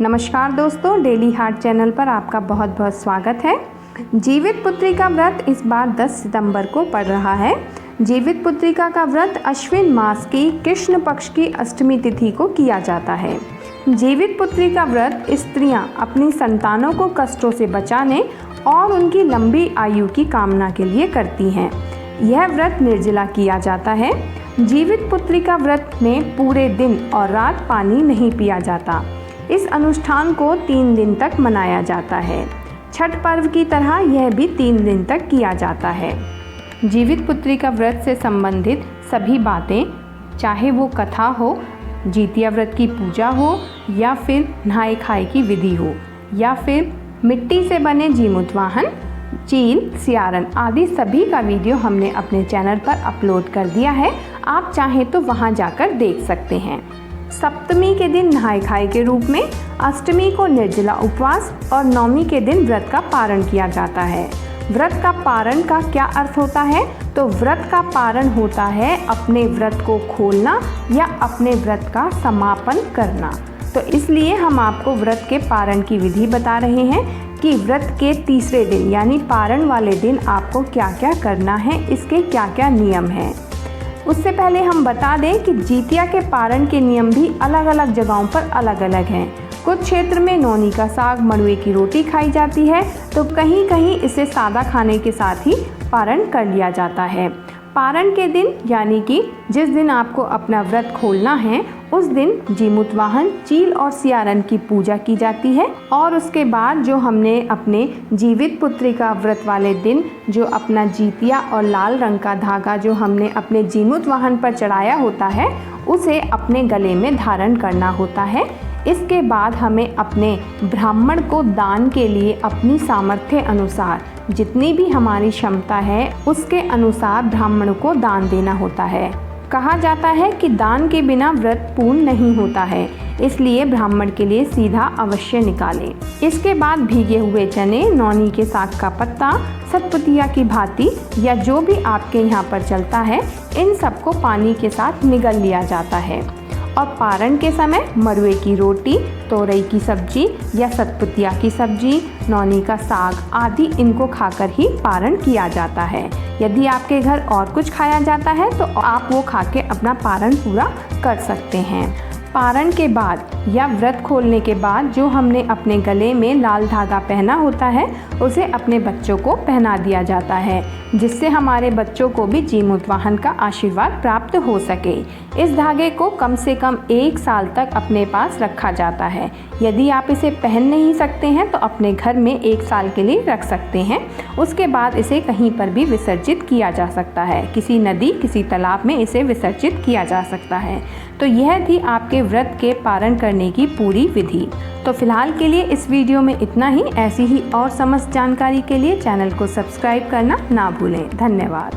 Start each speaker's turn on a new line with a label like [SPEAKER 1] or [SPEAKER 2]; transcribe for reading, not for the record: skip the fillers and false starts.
[SPEAKER 1] नमस्कार दोस्तों, daily heart channel पर आपका बहुत बहुत स्वागत है। जीवितपुत्री का व्रत इस बार 10 सितंबर को पड़ रहा है। जीवितपुत्रिका का व्रत अश्विन मास की कृष्ण पक्ष की अष्टमी तिथि को किया जाता है। जीवितपुत्री का व्रत स्त्रियां अपनी संतानों को कष्टों से बचाने और उनकी लंबी आयु की कामना के लिए करती हैं। यह व्रत निर्जला किया जाता है। जीवितपुत्रिका व्रत में पूरे दिन और रात पानी नहीं पिया जाता। इस अनुष्ठान को 3 दिन तक मनाया जाता है। छठ पर्व की तरह यह भी 3 दिन तक किया जाता है। जीवितपुत्रिका व्रत से संबंधित सभी बातें, चाहे वो कथा हो, जितिया व्रत की पूजा हो, या फिर नहाय खाए की विधि हो, या फिर मिट्टी से बने जीमूत वाहन, चील, सियारन आदि सभी का वीडियो हमने अपने चैनल पर अपलोड कर दिया है। आप चाहें तो वहां जाकर देख सकते हैं। सप्तमी के दिन नहाय खाए के रूप में, अष्टमी को निर्जला उपवास और नवमी के दिन व्रत का पारण किया जाता है। व्रत का पारण का क्या अर्थ होता है? तो व्रत का पारण होता है अपने व्रत को खोलना या अपने व्रत का समापन करना। तो इसलिए हम आपको व्रत के पारण की विधि बता रहे हैं कि व्रत के तीसरे दिन यानी पारण वाले दिन आपको क्या क्या करना है, इसके क्या क्या नियम हैं। उससे पहले हम बता दें कि जितिया के पारण के नियम भी अलग अलग जगहों पर अलग अलग हैं। कुछ क्षेत्र में नौनी का साग, मड़ुए की रोटी खाई जाती है, तो कहीं कहीं इसे सादा खाने के साथ ही पारण कर लिया जाता है। पारण के दिन यानी कि जिस दिन आपको अपना व्रत खोलना है, उस दिन जीमूत वाहन, चील और सियारन की पूजा की जाती है। और उसके बाद जो हमने अपने जीवितपुत्रिका व्रत वाले दिन जो अपना जितिया और लाल रंग का धागा जो हमने अपने जीमूत वाहन पर चढ़ाया होता है, उसे अपने गले में धारण करना होता है। इसके बाद हमें अपने ब्राह्मण को दान के लिए अपनी सामर्थ्य अनुसार जितनी भी हमारी क्षमता है उसके अनुसार ब्राह्मण को दान देना होता है। कहा जाता है कि दान के बिना व्रत पूर्ण नहीं होता है, इसलिए ब्राह्मण के लिए सीधा अवश्य निकालें। इसके बाद भीगे हुए चने, नौनी के साग का पत्ता, सतपुतिया की भांति या जो भी आपके यहाँ पर चलता है, इन सबको पानी के साथ निगल लिया जाता है। और पारण के समय मड़ुए की रोटी, तोरई की सब्जी या सतपुतिया की सब्जी, नौनी का साग आदि इनको खाकर ही पारण किया जाता है। यदि आपके घर और कुछ खाया जाता है तो आप वो खा के अपना पारण पूरा कर सकते हैं। पारण के बाद या व्रत खोलने के बाद जो हमने अपने गले में लाल धागा पहना होता है, उसे अपने बच्चों को पहना दिया जाता है, जिससे हमारे बच्चों को भी जीमूत वाहन का आशीर्वाद प्राप्त हो सके। इस धागे को कम से कम 1 साल तक अपने पास रखा जाता है। यदि आप इसे पहन नहीं सकते हैं तो अपने घर में 1 साल के लिए रख सकते हैं। उसके बाद इसे कहीं पर भी विसर्जित किया जा सकता है। किसी नदी, किसी तालाब में इसे विसर्जित किया जा सकता है। तो यह थी आपके व्रत के पारण करने की पूरी विधि। तो फिलहाल के लिए इस वीडियो में इतना ही। ऐसी ही और समस्त जानकारी के लिए चैनल को सब्सक्राइब करना ना भूलें। धन्यवाद।